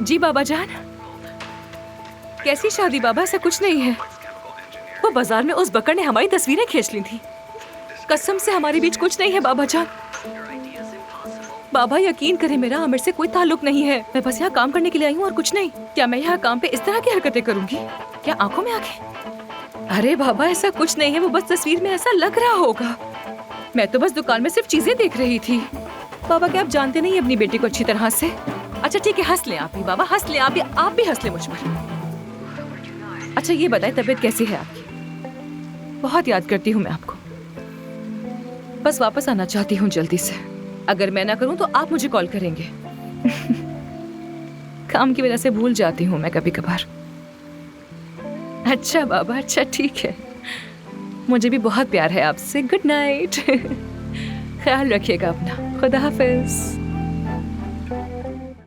जी बाबा जान। कैसी शादी बाबा, ऐसा कुछ नहीं है। वो बाजार में उस बकर ने हमारी तस्वीरें खींच ली थी। कसम से हमारे बीच कुछ नहीं है बाबा जान। बाबा यकीन करें, मेरा आमिर से कोई ताल्लुक नहीं है। मैं बस यहाँ काम करने के लिए आई हूँ और कुछ नहीं। क्या मैं यहाँ काम पे इस तरह की हरकतें करूंगी? क्या आंखों में आंखें? अरे बाबा ऐसा कुछ नहीं है, वो बस तस्वीर में ऐसा लग रहा होगा। मैं तो बस दुकान में सिर्फ चीजें देख रही थी। बाबा क्या आप जानते नहीं अपनी बेटी को अच्छी तरह से? अच्छा ठीक है, हंस लें आप भी बाबा, हंस लें आप भी हंस लें मुझ पर। अच्छा ये बताएं तबीयत कैसी है आपकी? बहुत याद करती हूँ मैं आपको। बस वापस आना चाहती हूँ जल्दी से। अगर मैं ना करूँ तो आप मुझे कॉल करेंगे। काम की वजह से भूल जाती हूँ मैं कभी कभार। अच्छा बाबा, अच्छा ठीक है। मुझे भी बहुत प्यार है आपसे। Good night. ख्याल रखिएगा अपना। खुदा हाफिज।